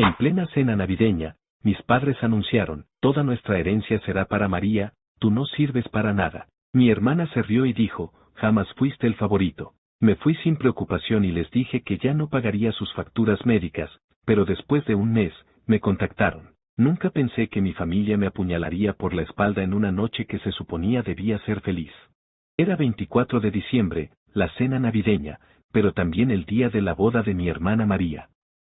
En plena cena navideña, mis padres anunciaron, toda nuestra herencia será para María, tú no sirves para nada. Mi hermana se rió y dijo, jamás fuiste el favorito. Me fui sin preocupación y les dije que ya no pagaría sus facturas médicas, pero después de un mes, me contactaron. Nunca pensé que mi familia me apuñalaría por la espalda en una noche que se suponía debía ser feliz. Era 24 de diciembre, la cena navideña, pero también el día de la boda de mi hermana María.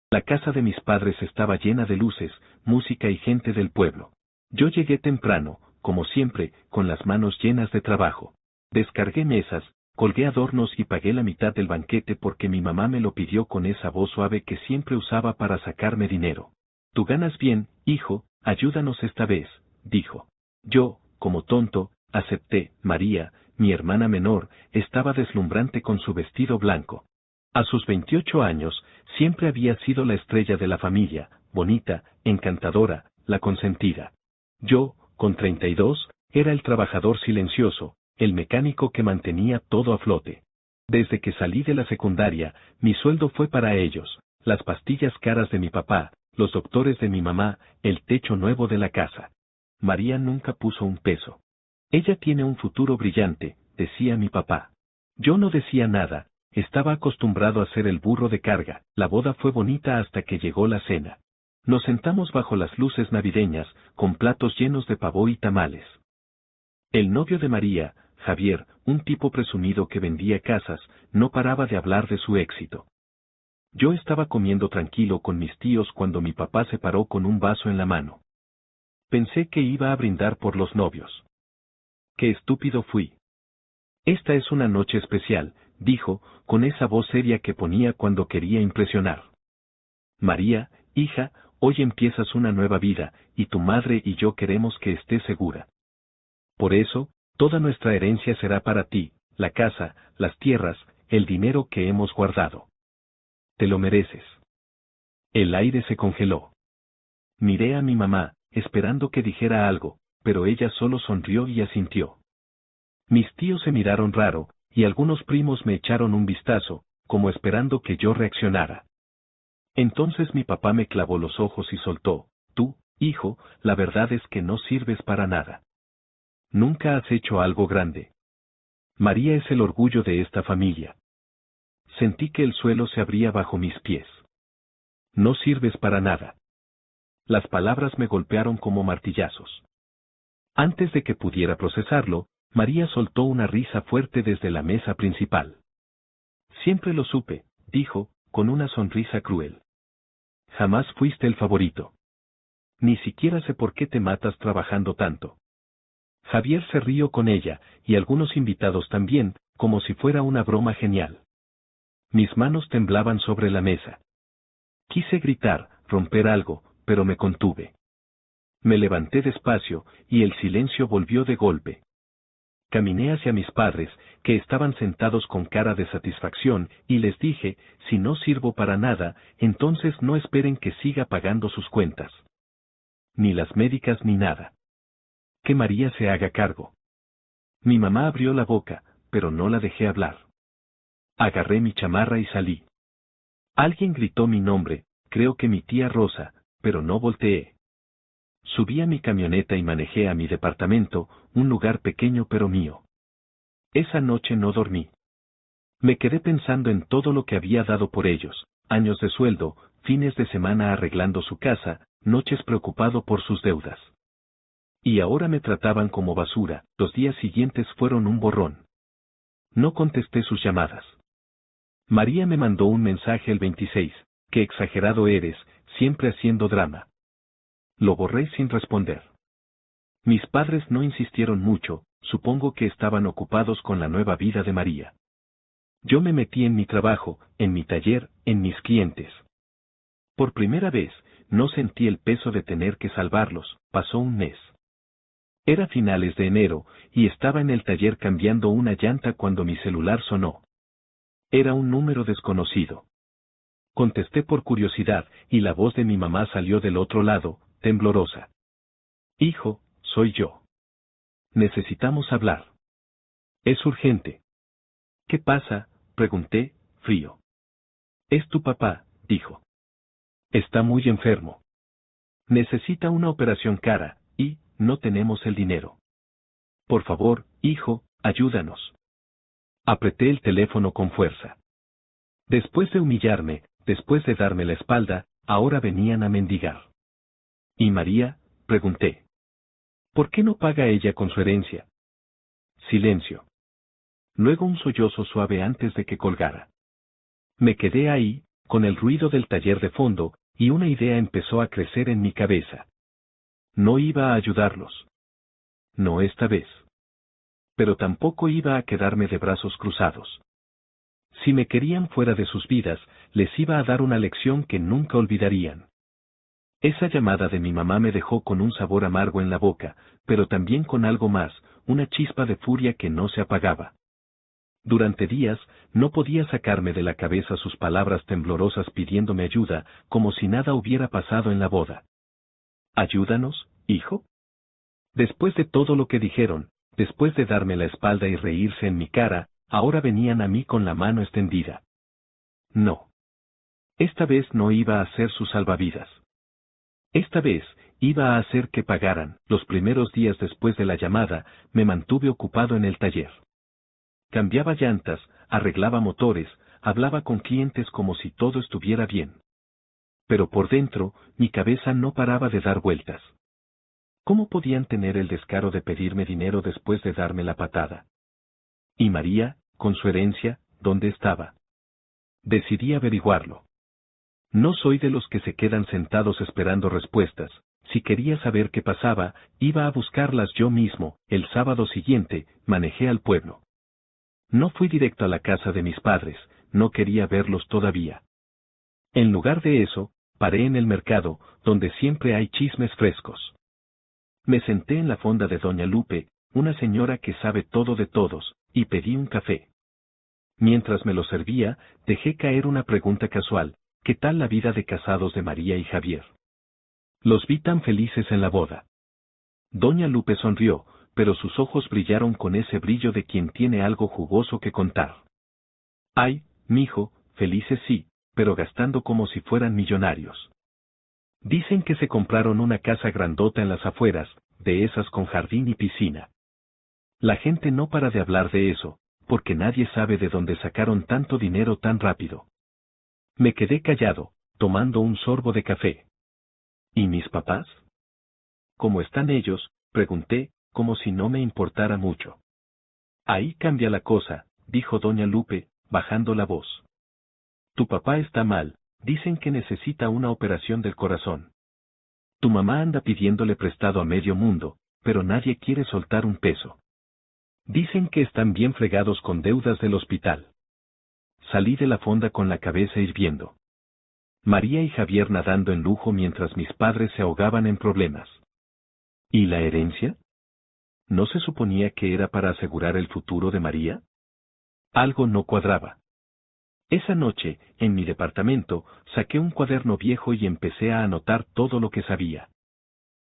La casa de mis padres estaba llena de luces, música y gente del pueblo. Yo llegué temprano, como siempre, con las manos llenas de trabajo. Descargué mesas, colgué adornos y pagué la mitad del banquete porque mi mamá me lo pidió con esa voz suave que siempre usaba para sacarme dinero. Tú ganas bien, hijo, ayúdanos esta vez, dijo. Yo, como tonto, acepté. María, mi hermana menor, estaba deslumbrante con su vestido blanco. A sus 28 años, siempre había sido la estrella de la familia, bonita, encantadora, la consentida. Yo, con 32, era el trabajador silencioso, el mecánico que mantenía todo a flote. Desde que salí de la secundaria, mi sueldo fue para ellos, las pastillas caras de mi papá, los doctores de mi mamá, el techo nuevo de la casa. María nunca puso un peso. Ella tiene un futuro brillante, decía mi papá. Yo no decía nada. Estaba acostumbrado a ser el burro de carga. La boda fue bonita hasta que llegó la cena. Nos sentamos bajo las luces navideñas, con platos llenos de pavó y tamales. El novio de María, Javier, un tipo presumido que vendía casas, no paraba de hablar de su éxito. Yo estaba comiendo tranquilo con mis tíos cuando mi papá se paró con un vaso en la mano. Pensé que iba a brindar por los novios. ¡Qué estúpido fui! Esta es una noche especial, dijo, con esa voz seria que ponía cuando quería impresionar. María, hija, hoy empiezas una nueva vida, y tu madre y yo queremos que estés segura. Por eso, toda nuestra herencia será para ti, la casa, las tierras, el dinero que hemos guardado. Te lo mereces. El aire se congeló. Miré a mi mamá, esperando que dijera algo, pero ella solo sonrió y asintió. Mis tíos se miraron raro, y algunos primos me echaron un vistazo, como esperando que yo reaccionara. Entonces mi papá me clavó los ojos y soltó, tú, hijo, la verdad es que no sirves para nada. Nunca has hecho algo grande. María es el orgullo de esta familia. Sentí que el suelo se abría bajo mis pies. No sirves para nada. Las palabras me golpearon como martillazos. Antes de que pudiera procesarlo, María soltó una risa fuerte desde la mesa principal. Siempre lo supe, dijo, con una sonrisa cruel. Jamás fuiste el favorito. Ni siquiera sé por qué te matas trabajando tanto. Javier se rió con ella, y algunos invitados también, como si fuera una broma genial. Mis manos temblaban sobre la mesa. Quise gritar, romper algo, pero me contuve. Me levanté despacio, y el silencio volvió de golpe. Caminé hacia mis padres, que estaban sentados con cara de satisfacción, y les dije, si no sirvo para nada, entonces no esperen que siga pagando sus cuentas. Ni las médicas ni nada. Que María se haga cargo. Mi mamá abrió la boca, pero no la dejé hablar. Agarré mi chamarra y salí. Alguien gritó mi nombre, creo que mi tía Rosa, pero no volteé. Subí a mi camioneta y manejé a mi departamento, un lugar pequeño pero mío. Esa noche no dormí. Me quedé pensando en todo lo que había dado por ellos, años de sueldo, fines de semana arreglando su casa, noches preocupado por sus deudas. Y ahora me trataban como basura. Los días siguientes fueron un borrón. No contesté sus llamadas. María me mandó un mensaje el 26, qué exagerado eres, siempre haciendo drama. Lo borré sin responder. Mis padres no insistieron mucho, supongo que estaban ocupados con la nueva vida de María. Yo me metí en mi trabajo, en mi taller, en mis clientes. Por primera vez, no sentí el peso de tener que salvarlos. Pasó un mes. Era finales de enero, y estaba en el taller cambiando una llanta cuando mi celular sonó. Era un número desconocido. Contesté por curiosidad, y la voz de mi mamá salió del otro lado, temblorosa. Hijo, soy yo. Necesitamos hablar. Es urgente. ¿Qué pasa?, pregunté, frío. Es tu papá, dijo. Está muy enfermo. Necesita una operación cara, y, no tenemos el dinero. Por favor, hijo, ayúdanos. Apreté el teléfono con fuerza. Después de humillarme, después de darme la espalda, ahora venían a mendigar. ¿Y María? Pregunté. ¿Por qué no paga ella con su herencia? Silencio. Luego un sollozo suave antes de que colgara. Me quedé ahí, con el ruido del taller de fondo, y una idea empezó a crecer en mi cabeza. No iba a ayudarlos. No esta vez. Pero tampoco iba a quedarme de brazos cruzados. Si me querían fuera de sus vidas, les iba a dar una lección que nunca olvidarían. Esa llamada de mi mamá me dejó con un sabor amargo en la boca, pero también con algo más, una chispa de furia que no se apagaba. Durante días, no podía sacarme de la cabeza sus palabras temblorosas pidiéndome ayuda, como si nada hubiera pasado en la boda. ¿Ayúdanos, hijo? Después de todo lo que dijeron, después de darme la espalda y reírse en mi cara, ahora venían a mí con la mano extendida. No. Esta vez no iba a ser su salvavidas. Esta vez, iba a hacer que pagaran. Los primeros días después de la llamada, me mantuve ocupado en el taller. Cambiaba llantas, arreglaba motores, hablaba con clientes como si todo estuviera bien. Pero por dentro, mi cabeza no paraba de dar vueltas. ¿Cómo podían tener el descaro de pedirme dinero después de darme la patada? ¿Y María, con su herencia, dónde estaba? Decidí averiguarlo. No soy de los que se quedan sentados esperando respuestas. Si quería saber qué pasaba, iba a buscarlas yo mismo. El sábado siguiente, manejé al pueblo. No fui directo a la casa de mis padres, no quería verlos todavía. En lugar de eso, paré en el mercado, donde siempre hay chismes frescos. Me senté en la fonda de Doña Lupe, una señora que sabe todo de todos, y pedí un café. Mientras me lo servía, dejé caer una pregunta casual: ¿qué tal la vida de casados de María y Javier? Los vi tan felices en la boda. Doña Lupe sonrió, pero sus ojos brillaron con ese brillo de quien tiene algo jugoso que contar. Ay, mijo, felices sí, pero gastando como si fueran millonarios. Dicen que se compraron una casa grandota en las afueras, de esas con jardín y piscina. La gente no para de hablar de eso, porque nadie sabe de dónde sacaron tanto dinero tan rápido. Me quedé callado, tomando un sorbo de café. ¿Y mis papás? ¿Cómo están ellos?, pregunté, como si no me importara mucho. Ahí cambia la cosa, dijo Doña Lupe, bajando la voz. Tu papá está mal, dicen que necesita una operación del corazón. Tu mamá anda pidiéndole prestado a medio mundo, pero nadie quiere soltar un peso. Dicen que están bien fregados con deudas del hospital. Salí de la fonda con la cabeza hirviendo. María y Javier nadando en lujo mientras mis padres se ahogaban en problemas. ¿Y la herencia? ¿No se suponía que era para asegurar el futuro de María? Algo no cuadraba. Esa noche, en mi departamento, saqué un cuaderno viejo y empecé a anotar todo lo que sabía.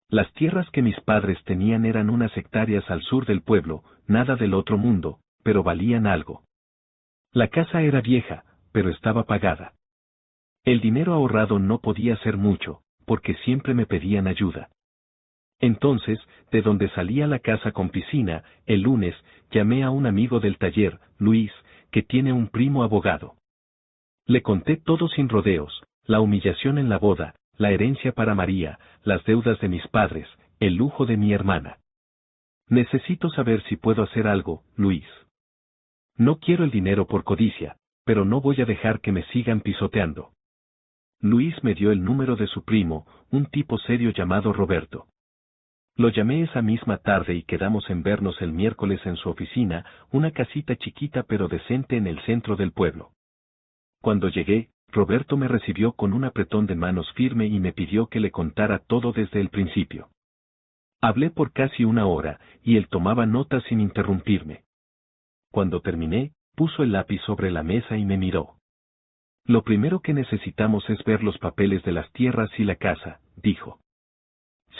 Las tierras que mis padres tenían eran unas hectáreas al sur del pueblo, nada del otro mundo, pero valían algo. La casa era vieja, pero estaba pagada. El dinero ahorrado no podía ser mucho, porque siempre me pedían ayuda. Entonces, de donde salía la casa con piscina, el lunes, llamé a un amigo del taller, Luis, que tiene un primo abogado. Le conté todo sin rodeos: la humillación en la boda, la herencia para María, las deudas de mis padres, el lujo de mi hermana. Necesito saber si puedo hacer algo, Luis. No quiero el dinero por codicia, pero no voy a dejar que me sigan pisoteando. Luis me dio el número de su primo, un tipo serio llamado Roberto. Lo llamé esa misma tarde y quedamos en vernos el miércoles en su oficina, una casita chiquita pero decente en el centro del pueblo. Cuando llegué, Roberto me recibió con un apretón de manos firme y me pidió que le contara todo desde el principio. Hablé por casi una hora, y él tomaba notas sin interrumpirme. Cuando terminé, puso el lápiz sobre la mesa y me miró. Lo primero que necesitamos es ver los papeles de las tierras y la casa, dijo.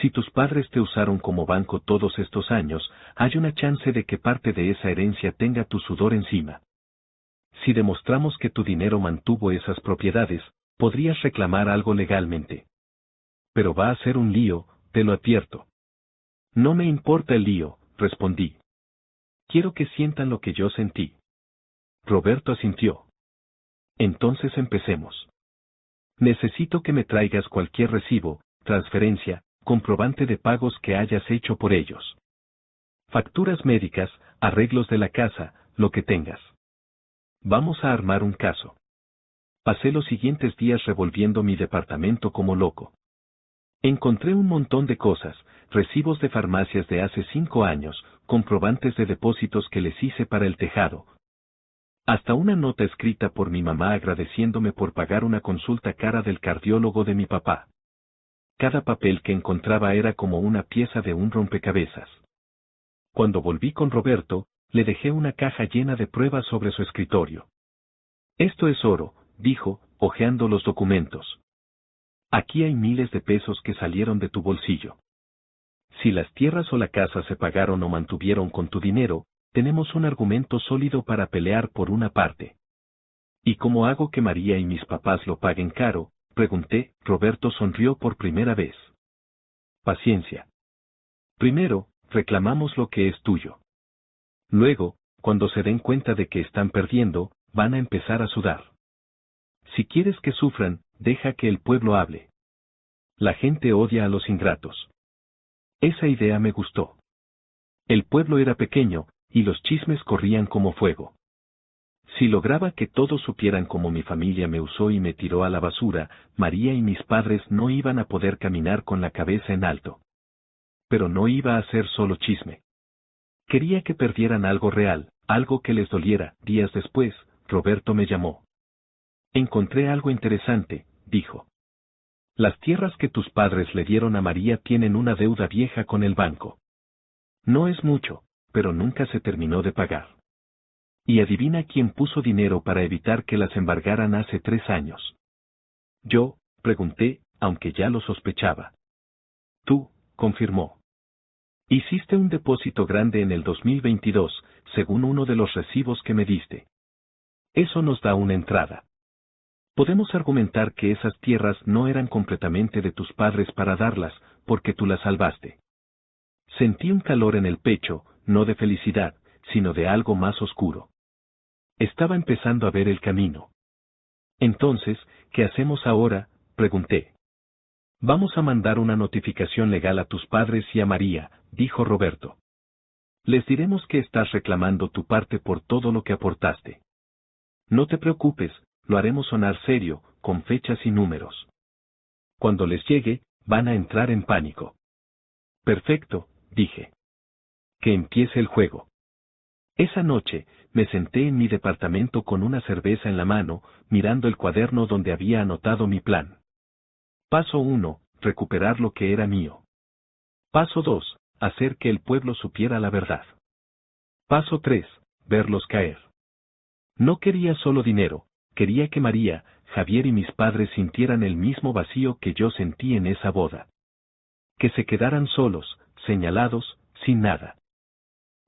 Si tus padres te usaron como banco todos estos años, hay una chance de que parte de esa herencia tenga tu sudor encima. Si demostramos que tu dinero mantuvo esas propiedades, Podrías reclamar algo legalmente. Pero va a ser un lío, te lo advierto. No me importa el lío, respondí. Quiero que sientan lo que yo sentí. Roberto asintió. Entonces empecemos. Necesito que me traigas cualquier recibo, transferencia, comprobante de pagos que hayas hecho por ellos. Facturas médicas, arreglos de la casa, lo que tengas. Vamos a armar un caso. Pasé los siguientes días revolviendo mi departamento como loco. Encontré un montón de cosas, recibos de farmacias de hace 5 años, comprobantes de depósitos que les hice para el tejado. Hasta una nota escrita por mi mamá agradeciéndome por pagar una consulta cara del cardiólogo de mi papá. Cada papel que encontraba era como una pieza de un rompecabezas. Cuando volví con Roberto, le dejé una caja llena de pruebas sobre su escritorio. Esto es oro, dijo, hojeando los documentos. Aquí hay miles de pesos que salieron de tu bolsillo. Si las tierras o la casa se pagaron o mantuvieron con tu dinero, tenemos un argumento sólido para pelear por una parte. ¿Y cómo hago que María y mis papás lo paguen caro?, pregunté. Roberto sonrió por primera vez. Paciencia. Primero, reclamamos lo que es tuyo. Luego, cuando se den cuenta de que están perdiendo, van a empezar a sudar. Si quieres que sufran, deja que el pueblo hable. La gente odia a los ingratos. Esa idea me gustó. El pueblo era pequeño, y los chismes corrían como fuego. Si lograba que todos supieran cómo mi familia me usó y me tiró a la basura, María y mis padres no iban a poder caminar con la cabeza en alto. Pero no iba a ser solo chisme. Quería que perdieran algo real, algo que les doliera. Días después, Roberto me llamó. Encontré algo interesante, dijo. Las tierras que tus padres le dieron a María tienen una deuda vieja con el banco. No es mucho, pero nunca se terminó de pagar. Y adivina quién puso dinero para evitar que las embargaran hace 3 años. Yo, pregunté, aunque ya lo sospechaba. Tú, confirmó. Hiciste un depósito grande en el 2022, según uno de los recibos que me diste. Eso nos da una entrada. Podemos argumentar que esas tierras no eran completamente de tus padres para darlas, porque tú las salvaste. Sentí un calor en el pecho, no de felicidad, sino de algo más oscuro. Estaba empezando a ver el camino. Entonces, ¿qué hacemos ahora?, pregunté. Vamos a mandar una notificación legal a tus padres y a María, dijo Roberto. Les diremos que estás reclamando tu parte por todo lo que aportaste. No te preocupes, lo haremos sonar serio, con fechas y números. Cuando les llegue, van a entrar en pánico. Perfecto, dije. Que empiece el juego. Esa noche, me senté en mi departamento con una cerveza en la mano, mirando el cuaderno donde había anotado mi plan. Paso 1, recuperar lo que era mío. Paso 2, hacer que el pueblo supiera la verdad. Paso 3, verlos caer. No quería solo dinero, quería que María, Javier y mis padres sintieran el mismo vacío que yo sentí en esa boda. Que se quedaran solos, señalados, sin nada.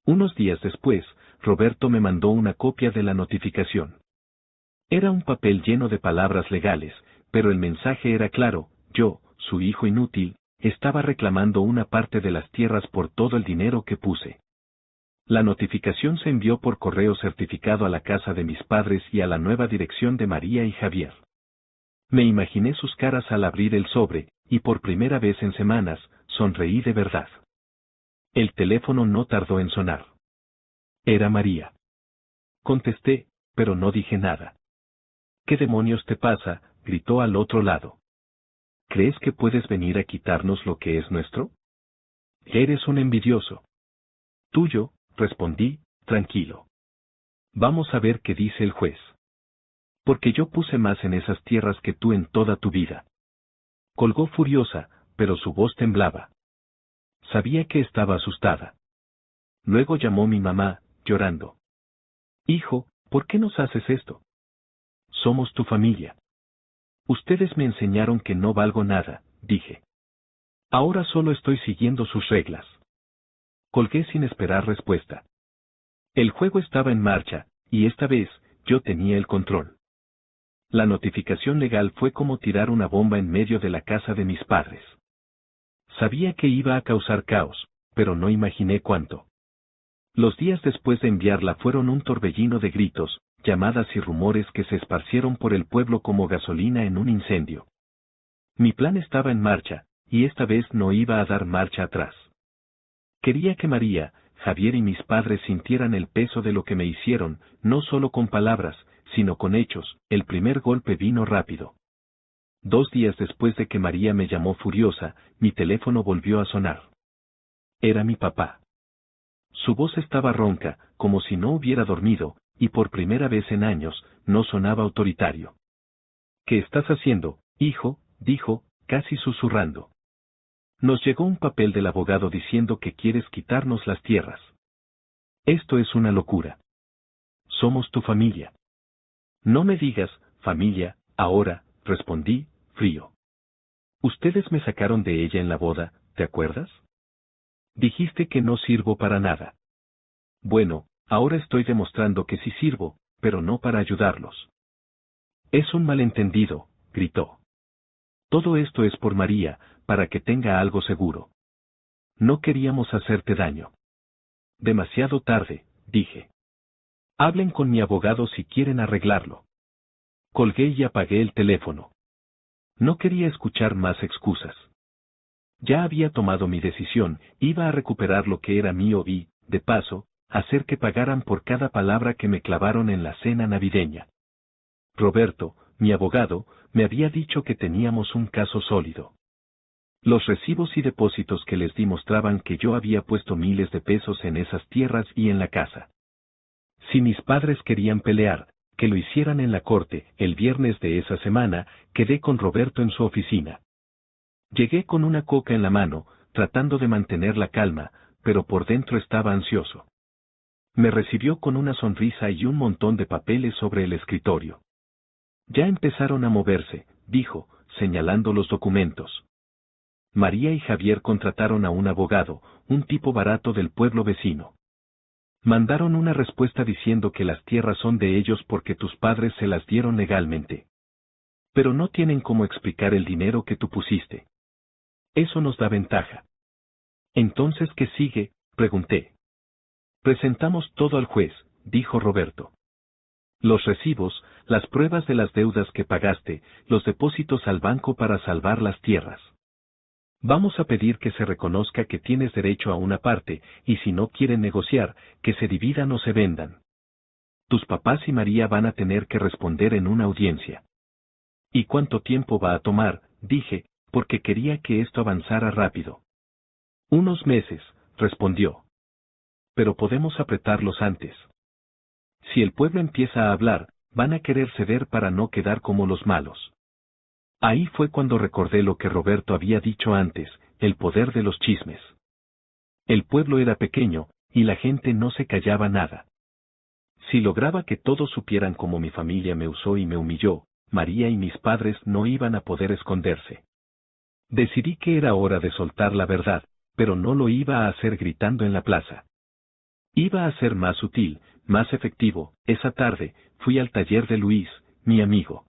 Unos días después, Roberto me mandó una copia de la notificación. Era un papel lleno de palabras legales, pero el mensaje era claro: yo, su hijo inútil, estaba reclamando una parte de las tierras por todo el dinero que puse. La notificación se envió por correo certificado a la casa de mis padres y a la nueva dirección de María y Javier. Me imaginé sus caras al abrir el sobre, y por primera vez en semanas, sonreí de verdad. El teléfono no tardó en sonar. Era María. Contesté, pero no dije nada. ¿Qué demonios te pasa?, gritó al otro lado. ¿Crees que puedes venir a quitarnos lo que es nuestro? Eres un envidioso. Tuyo, respondí, tranquilo. Vamos a ver qué dice el juez. Porque yo puse más en esas tierras que tú en toda tu vida. Colgó furiosa, pero su voz temblaba. Sabía que estaba asustada. Luego llamó mi mamá, llorando. Hijo, ¿por qué nos haces esto? Somos tu familia. Ustedes me enseñaron que no valgo nada, dije. Ahora solo estoy siguiendo sus reglas. Colgué sin esperar respuesta. El juego estaba en marcha, y esta vez, yo tenía el control. La notificación legal fue como tirar una bomba en medio de la casa de mis padres. Sabía que iba a causar caos, pero no imaginé cuánto. Los días después de enviarla fueron un torbellino de gritos, llamadas y rumores que se esparcieron por el pueblo como gasolina en un incendio. Mi plan estaba en marcha, y esta vez no iba a dar marcha atrás. Quería que María, Javier y mis padres sintieran el peso de lo que me hicieron, no solo con palabras, sino con hechos. El primer golpe vino rápido. 2 días después de que María me llamó furiosa, mi teléfono volvió a sonar. Era mi papá. Su voz estaba ronca, como si no hubiera dormido, y por primera vez en años, no sonaba autoritario. ¿Qué estás haciendo, hijo?, dijo, casi susurrando. Nos llegó un papel del abogado diciendo que quieres quitarnos las tierras. Esto es una locura. Somos tu familia. No me digas, familia, ahora, respondí, frío. Ustedes me sacaron de ella en la boda, ¿te acuerdas? Dijiste que no sirvo para nada. Bueno, ahora estoy demostrando que sí sirvo, pero no para ayudarlos. Es un malentendido, gritó. Todo esto es por María, para que tenga algo seguro. No queríamos hacerte daño. Demasiado tarde, dije. Hablen con mi abogado si quieren arreglarlo. Colgué y apagué el teléfono. No quería escuchar más excusas. Ya había tomado mi decisión, iba a recuperar lo que era mío y, de paso, hacer que pagaran por cada palabra que me clavaron en la cena navideña. Roberto, mi abogado, me había dicho que teníamos un caso sólido. Los recibos y depósitos que les di mostraban que yo había puesto miles de pesos en esas tierras y en la casa. Si mis padres querían pelear, que lo hicieran en la corte. El viernes de esa semana, quedé con Roberto en su oficina. Llegué con una coca en la mano, tratando de mantener la calma, pero por dentro estaba ansioso. Me recibió con una sonrisa y un montón de papeles sobre el escritorio. Ya empezaron a moverse, dijo, señalando los documentos. María y Javier contrataron a un abogado, un tipo barato del pueblo vecino. Mandaron una respuesta diciendo que las tierras son de ellos porque tus padres se las dieron legalmente. Pero no tienen cómo explicar el dinero que tú pusiste. Eso nos da ventaja. Entonces, ¿qué sigue?, pregunté. Presentamos todo al juez, dijo Roberto. Los recibos, las pruebas de las deudas que pagaste, los depósitos al banco para salvar las tierras. Vamos a pedir que se reconozca que tienes derecho a una parte, y si no quieren negociar, que se dividan o se vendan. Tus papás y María van a tener que responder en una audiencia. ¿Y cuánto tiempo va a tomar?, dije, porque quería que esto avanzara rápido. Unos meses, respondió. Pero podemos apretarlos antes. Si el pueblo empieza a hablar, van a querer ceder para no quedar como los malos. Ahí fue cuando recordé lo que Roberto había dicho antes, el poder de los chismes. El pueblo era pequeño, y la gente no se callaba nada. Si lograba que todos supieran cómo mi familia me usó y me humilló, María y mis padres no iban a poder esconderse. Decidí que era hora de soltar la verdad, pero no lo iba a hacer gritando en la plaza. Iba a ser más sutil, más efectivo. Esa tarde, fui al taller de Luis, mi amigo.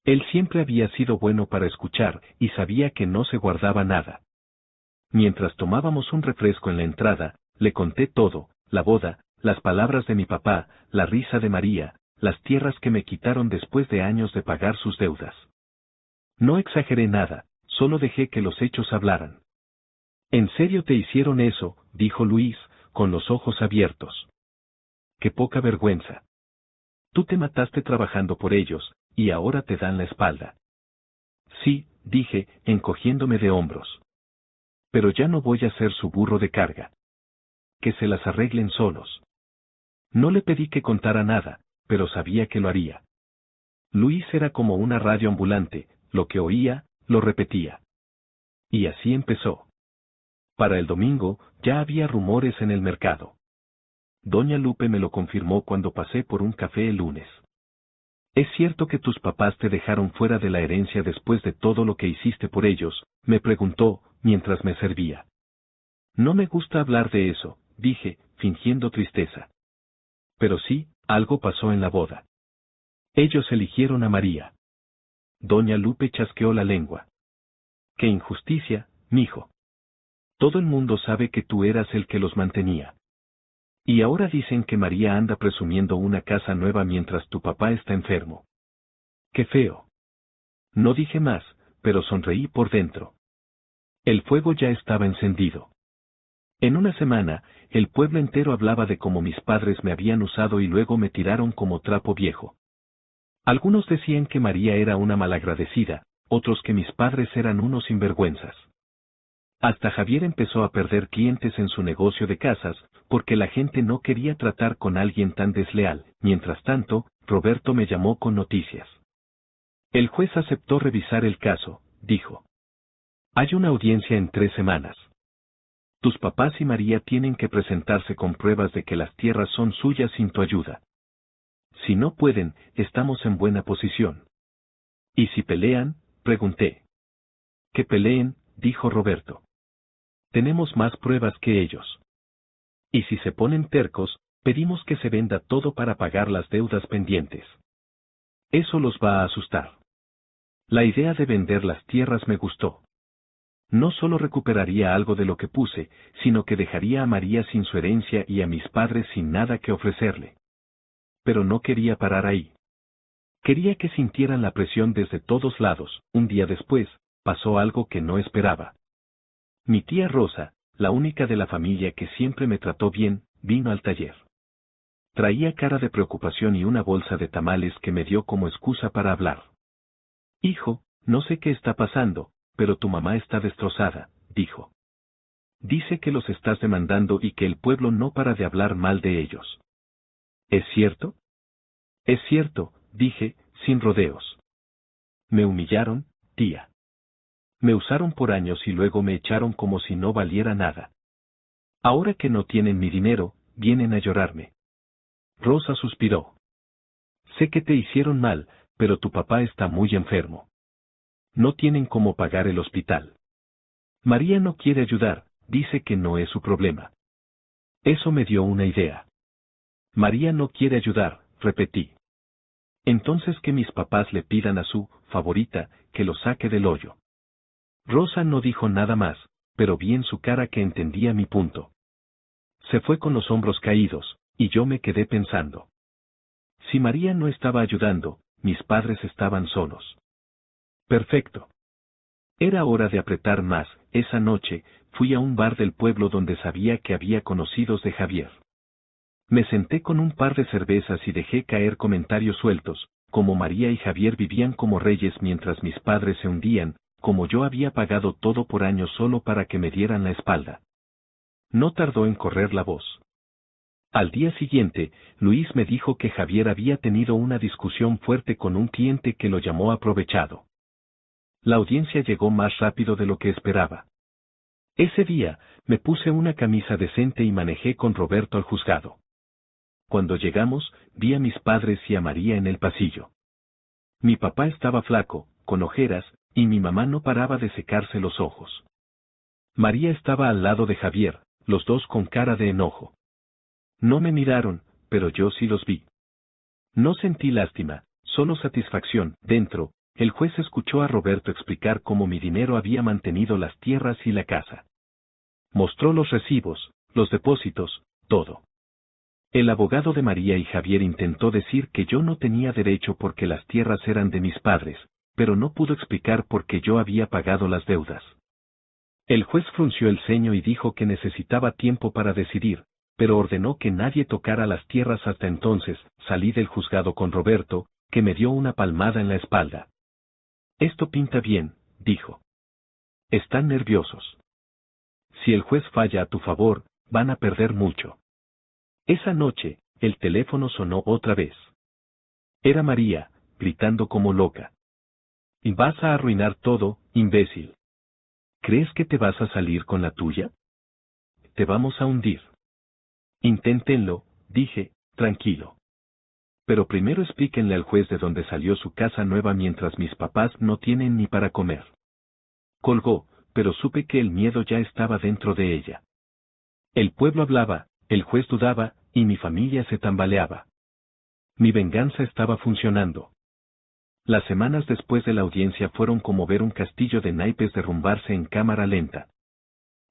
Él siempre había sido bueno para escuchar, y sabía que no se guardaba nada. Mientras tomábamos un refresco en la entrada, le conté todo, la boda, las palabras de mi papá, la risa de María, las tierras que me quitaron después de años de pagar sus deudas. No exageré nada, solo dejé que los hechos hablaran. ¿En serio te hicieron eso?, dijo Luis, con los ojos abiertos. ¡Qué poca vergüenza! Tú te mataste trabajando por ellos, y ahora te dan la espalda. Sí, dije, encogiéndome de hombros. Pero ya no voy a ser su burro de carga. Que se las arreglen solos. No le pedí que contara nada, pero sabía que lo haría. Luis era como una radio ambulante, lo que oía, lo repetía. Y así empezó. Para el domingo, ya había rumores en el mercado. Doña Lupe me lo confirmó cuando pasé por un café el lunes. ¿Es cierto que tus papás te dejaron fuera de la herencia después de todo lo que hiciste por ellos?, me preguntó, mientras me servía. No me gusta hablar de eso, dije, fingiendo tristeza. Pero sí, algo pasó en la boda. Ellos eligieron a María. Doña Lupe chasqueó la lengua. ¡Qué injusticia, mijo! Todo el mundo sabe que tú eras el que los mantenía. Y ahora dicen que María anda presumiendo una casa nueva mientras tu papá está enfermo. ¡Qué feo! No dije más, pero sonreí por dentro. El fuego ya estaba encendido. En una semana, el pueblo entero hablaba de cómo mis padres me habían usado y luego me tiraron como trapo viejo. Algunos decían que María era una malagradecida, otros que mis padres eran unos sinvergüenzas. Hasta Javier empezó a perder clientes en su negocio de casas, porque la gente no quería tratar con alguien tan desleal. Mientras tanto, Roberto me llamó con noticias. El juez aceptó revisar el caso, dijo. Hay una audiencia en 3 semanas. Tus papás y María tienen que presentarse con pruebas de que las tierras son suyas sin tu ayuda. Si no pueden, estamos en buena posición. ¿Y si pelean? Pregunté. Que peleen, dijo Roberto. Tenemos más pruebas que ellos. Y si se ponen tercos, pedimos que se venda todo para pagar las deudas pendientes. Eso los va a asustar. La idea de vender las tierras me gustó. No solo recuperaría algo de lo que puse, sino que dejaría a María sin su herencia y a mis padres sin nada que ofrecerle. Pero no quería parar ahí. Quería que sintieran la presión desde todos lados. Un día después, pasó algo que no esperaba. Mi tía Rosa, la única de la familia que siempre me trató bien, vino al taller. Traía cara de preocupación y una bolsa de tamales que me dio como excusa para hablar. Hijo, no sé qué está pasando, pero tu mamá está destrozada, dijo. Dice que los estás demandando y que el pueblo no para de hablar mal de ellos. ¿Es cierto? Es cierto, dije, sin rodeos. Me humillaron, tía. Me usaron por años y luego me echaron como si no valiera nada. Ahora que no tienen mi dinero, vienen a llorarme. Rosa suspiró. Sé que te hicieron mal, pero tu papá está muy enfermo. No tienen cómo pagar el hospital. María no quiere ayudar, dice que no es su problema. Eso me dio una idea. María no quiere ayudar, repetí. Entonces que mis papás le pidan a su favorita que lo saque del hoyo. Rosa no dijo nada más, pero vi en su cara que entendía mi punto. Se fue con los hombros caídos, y yo me quedé pensando. Si María no estaba ayudando, mis padres estaban solos. Perfecto. Era hora de apretar más. Esa noche, fui a un bar del pueblo donde sabía que había conocidos de Javier. Me senté con un par de cervezas y dejé caer comentarios sueltos, como María y Javier vivían como reyes mientras mis padres se hundían, como yo había pagado todo por años solo para que me dieran la espalda. No tardó en correr la voz. Al día siguiente, Luis me dijo que Javier había tenido una discusión fuerte con un cliente que lo llamó aprovechado. La audiencia llegó más rápido de lo que esperaba. Ese día, me puse una camisa decente y manejé con Roberto al juzgado. Cuando llegamos, vi a mis padres y a María en el pasillo. Mi papá estaba flaco, con ojeras, y mi mamá no paraba de secarse los ojos. María estaba al lado de Javier, los dos con cara de enojo. No me miraron, pero yo sí los vi. No sentí lástima, solo satisfacción. Dentro, el juez escuchó a Roberto explicar cómo mi dinero había mantenido las tierras y la casa. Mostró los recibos, los depósitos, todo. El abogado de María y Javier intentó decir que yo no tenía derecho porque las tierras eran de mis padres, pero no pudo explicar por qué yo había pagado las deudas. El juez frunció el ceño y dijo que necesitaba tiempo para decidir, pero ordenó que nadie tocara las tierras hasta entonces. Salí del juzgado con Roberto, que me dio una palmada en la espalda. Esto pinta bien, dijo. Están nerviosos. Si el juez falla a tu favor, van a perder mucho. Esa noche, el teléfono sonó otra vez. Era María, gritando como loca. Y vas a arruinar todo, imbécil. ¿Crees que te vas a salir con la tuya? Te vamos a hundir. Inténtenlo, dije, tranquilo. Pero primero explíquenle al juez de dónde salió su casa nueva mientras mis papás no tienen ni para comer. Colgó, pero supe que el miedo ya estaba dentro de ella. El pueblo hablaba, el juez dudaba, y mi familia se tambaleaba. Mi venganza estaba funcionando. Las semanas después de la audiencia fueron como ver un castillo de naipes derrumbarse en cámara lenta.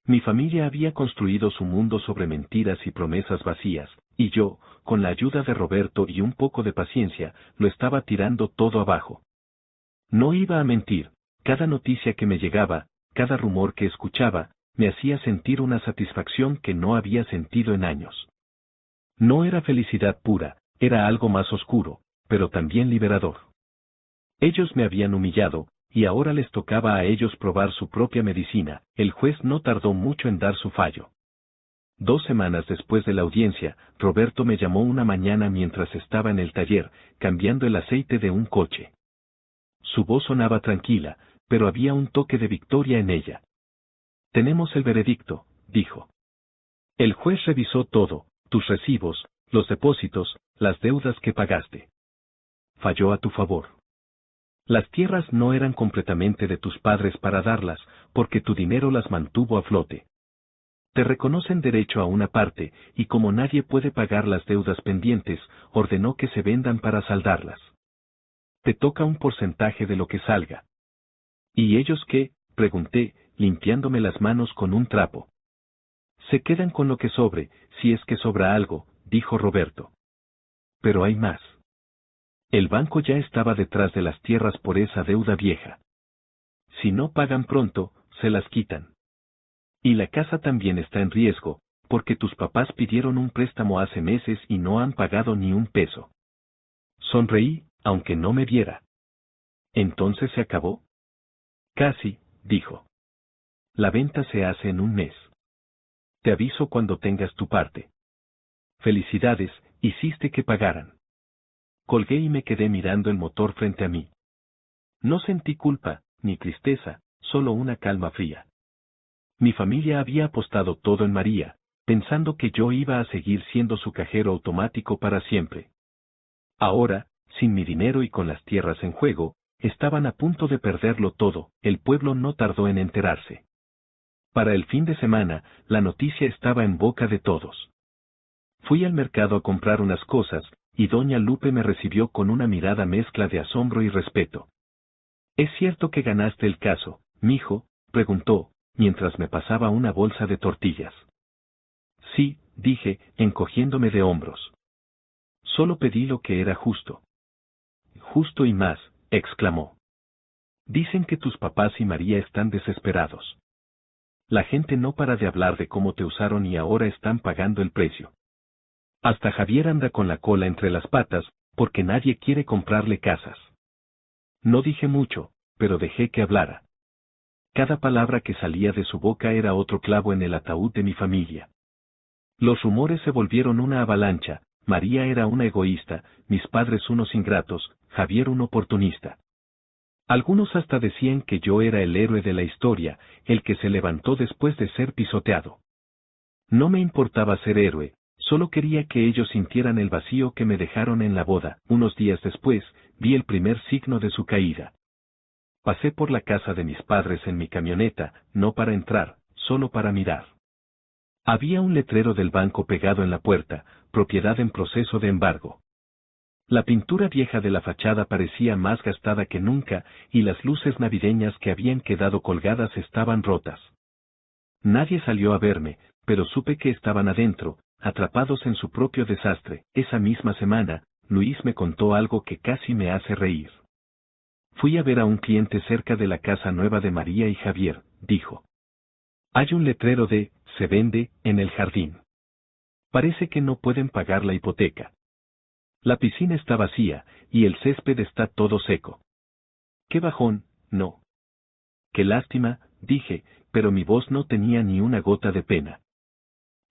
Mi familia había construido su mundo sobre mentiras y promesas vacías, y yo, con la ayuda de Roberto y un poco de paciencia, lo estaba tirando todo abajo. No iba a mentir, cada noticia que me llegaba, cada rumor que escuchaba, me hacía sentir una satisfacción que no había sentido en años. No era felicidad pura, era algo más oscuro, pero también liberador. Ellos me habían humillado, y ahora les tocaba a ellos probar su propia medicina. El juez no tardó mucho en dar su fallo. 2 semanas después de la audiencia, Roberto me llamó una mañana mientras estaba en el taller, cambiando el aceite de un coche. Su voz sonaba tranquila, pero había un toque de victoria en ella. Tenemos el veredicto, dijo. El juez revisó todo, tus recibos, los depósitos, las deudas que pagaste. Falló a tu favor. Las tierras no eran completamente de tus padres para darlas, porque tu dinero las mantuvo a flote. Te reconocen derecho a una parte, y como nadie puede pagar las deudas pendientes, ordenó que se vendan para saldarlas. Te toca un porcentaje de lo que salga. ¿Y ellos qué?, pregunté, limpiándome las manos con un trapo. Se quedan con lo que sobre, si es que sobra algo, dijo Roberto. Pero hay más. El banco ya estaba detrás de las tierras por esa deuda vieja. Si no pagan pronto, se las quitan. Y la casa también está en riesgo, porque tus papás pidieron un préstamo hace meses y no han pagado ni un peso. Sonreí, aunque no me viera. ¿Entonces se acabó? Casi, dijo. La venta se hace en un mes. Te aviso cuando tengas tu parte. Felicidades, hiciste que pagaran. Colgué y me quedé mirando el motor frente a mí. No sentí culpa, ni tristeza, solo una calma fría. Mi familia había apostado todo en María, pensando que yo iba a seguir siendo su cajero automático para siempre. Ahora, sin mi dinero y con las tierras en juego, estaban a punto de perderlo todo. El pueblo no tardó en enterarse. Para el fin de semana, la noticia estaba en boca de todos. Fui al mercado a comprar unas cosas, y doña Lupe me recibió con una mirada mezcla de asombro y respeto. ¿Es cierto que ganaste el caso, mijo?, preguntó, mientras me pasaba una bolsa de tortillas. Sí, dije, encogiéndome de hombros. Solo pedí lo que era justo. Justo y más, exclamó. Dicen que tus papás y María están desesperados. La gente no para de hablar de cómo te usaron y ahora están pagando el precio. Hasta Javier anda con la cola entre las patas, porque nadie quiere comprarle casas. No dije mucho, pero dejé que hablara. Cada palabra que salía de su boca era otro clavo en el ataúd de mi familia. Los rumores se volvieron una avalancha. María era una egoísta, mis padres unos ingratos, Javier un oportunista. Algunos hasta decían que yo era el héroe de la historia, el que se levantó después de ser pisoteado. No me importaba ser héroe, solo quería que ellos sintieran el vacío que me dejaron en la boda. Unos días después, vi el primer signo de su caída. Pasé por la casa de mis padres en mi camioneta, no para entrar, solo para mirar. Había un letrero del banco pegado en la puerta, propiedad en proceso de embargo. La pintura vieja de la fachada parecía más gastada que nunca, y las luces navideñas que habían quedado colgadas estaban rotas. Nadie salió a verme, pero supe que estaban adentro, atrapados en su propio desastre. Esa misma semana, Luis me contó algo que casi me hace reír. Fui a ver a un cliente cerca de la casa nueva de María y Javier, dijo. Hay un letrero de, se vende, en el jardín. Parece que no pueden pagar la hipoteca. La piscina está vacía, y el césped está todo seco. ¡Qué bajón! No. ¡Qué lástima!, dije, pero mi voz no tenía ni una gota de pena.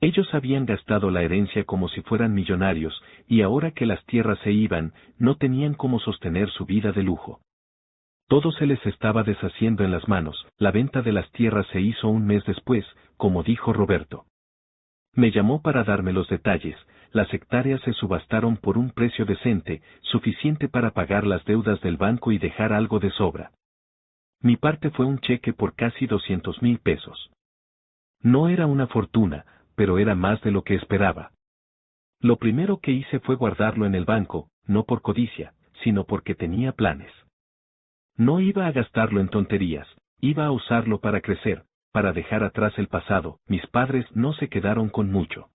Ellos habían gastado la herencia como si fueran millonarios, y ahora que las tierras se iban, no tenían cómo sostener su vida de lujo. Todo se les estaba deshaciendo en las manos. La venta de las tierras se hizo un mes después, como dijo Roberto. Me llamó para darme los detalles. Las hectáreas se subastaron por un precio decente, suficiente para pagar las deudas del banco y dejar algo de sobra. Mi parte fue un cheque por casi 200,000 pesos. No era una fortuna, pero era más de lo que esperaba. Lo primero que hice fue guardarlo en el banco, no por codicia, sino porque tenía planes. No iba a gastarlo en tonterías, iba a usarlo para crecer, para dejar atrás el pasado. Mis padres no se quedaron con mucho.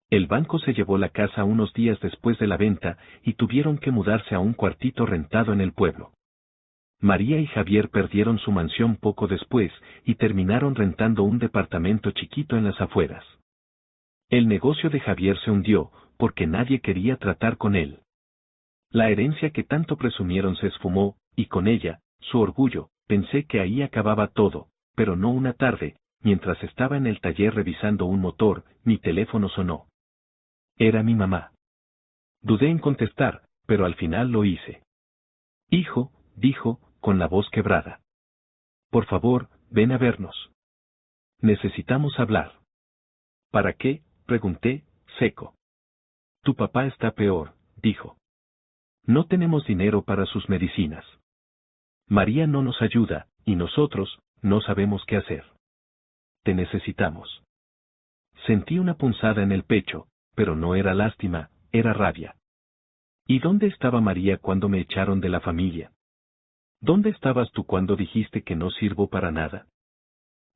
El banco se llevó la casa unos días después de la venta y tuvieron que mudarse a un cuartito rentado en el pueblo. María y Javier perdieron su mansión poco después y terminaron rentando un departamento chiquito en las afueras. El negocio de Javier se hundió, porque nadie quería tratar con él. La herencia que tanto presumieron se esfumó, y con ella, su orgullo. Pensé que ahí acababa todo, pero no. Una tarde, mientras estaba en el taller revisando un motor, mi teléfono sonó. Era mi mamá. Dudé en contestar, pero al final lo hice. Hijo, dijo, con la voz quebrada. Por favor, ven a vernos. Necesitamos hablar. ¿Para qué?, pregunté, seco. Tu papá está peor, dijo. No tenemos dinero para sus medicinas. María no nos ayuda, y nosotros, no sabemos qué hacer. Te necesitamos. Sentí una punzada en el pecho, pero no era lástima, era rabia. ¿Y dónde estaba María cuando me echaron de la familia? ¿Dónde estabas tú cuando dijiste que no sirvo para nada?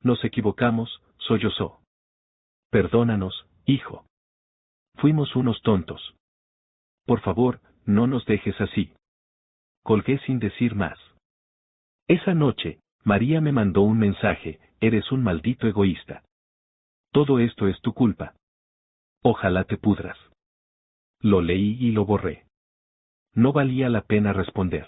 Nos equivocamos, sollozó. Perdónanos, hijo. Fuimos unos tontos. Por favor, no nos dejes así. Colgué sin decir más. Esa noche, María me mandó un mensaje: eres un maldito egoísta. Todo esto es tu culpa. Ojalá te pudras. Lo leí y lo borré. No valía la pena responder.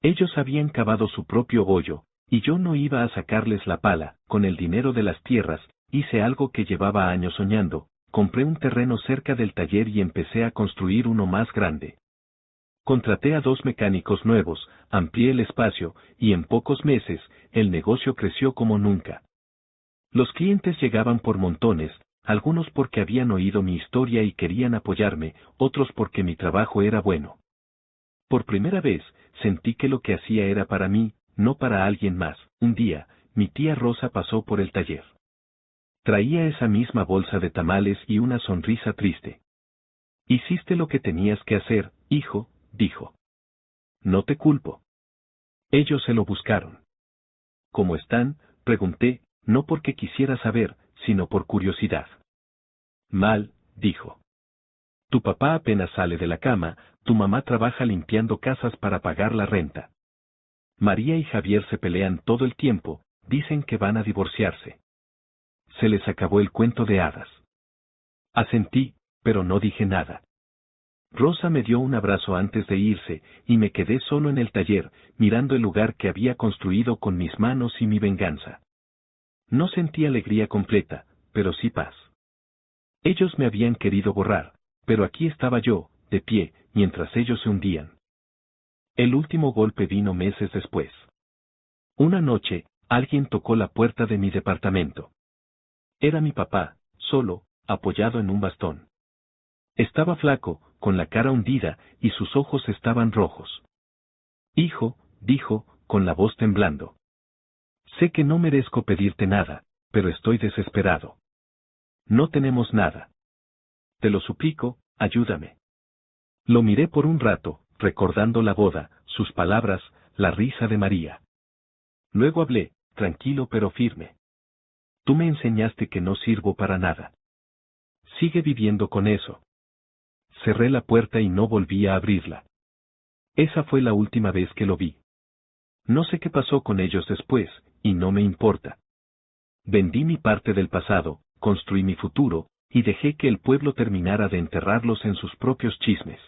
Ellos habían cavado su propio hoyo, y yo no iba a sacarles la pala. Con el dinero de las tierras, hice algo que llevaba años soñando: compré un terreno cerca del taller y empecé a construir uno más grande. Contraté a 2 mecánicos nuevos, amplié el espacio, y en pocos meses, el negocio creció como nunca. Los clientes llegaban por montones, algunos porque habían oído mi historia y querían apoyarme, otros porque mi trabajo era bueno. Por primera vez, sentí que lo que hacía era para mí, no para alguien más. Un día, mi tía Rosa pasó por el taller. Traía esa misma bolsa de tamales y una sonrisa triste. Hiciste lo que tenías que hacer, hijo, dijo. No te culpo. Ellos se lo buscaron. ¿Cómo están?, pregunté, no porque quisiera saber, sino por curiosidad. Mal, dijo. Tu papá apenas sale de la cama, tu mamá trabaja limpiando casas para pagar la renta. María y Javier se pelean todo el tiempo, dicen que van a divorciarse. Se les acabó el cuento de hadas. Asentí, pero no dije nada. Rosa me dio un abrazo antes de irse, y me quedé solo en el taller, mirando el lugar que había construido con mis manos y mi venganza. No sentí alegría completa, pero sí paz. Ellos me habían querido borrar, pero aquí estaba yo, de pie, mientras ellos se hundían. El último golpe vino meses después. Una noche, alguien tocó la puerta de mi departamento. Era mi papá, solo, apoyado en un bastón. Estaba flaco, con la cara hundida, y sus ojos estaban rojos. Hijo, dijo, con la voz temblando. Sé que no merezco pedirte nada, pero estoy desesperado. No tenemos nada. Te lo suplico, ayúdame. Lo miré por un rato, recordando la boda, sus palabras, la risa de María. Luego hablé, tranquilo pero firme. Tú me enseñaste que no sirvo para nada. Sigue viviendo con eso. Cerré la puerta y no volví a abrirla. Esa fue la última vez que lo vi. No sé qué pasó con ellos después, y no me importa. Vendí mi parte del pasado, construí mi futuro, y dejé que el pueblo terminara de enterrarlos en sus propios chismes.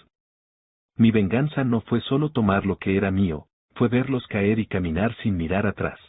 Mi venganza no fue solo tomar lo que era mío, fue verlos caer y caminar sin mirar atrás.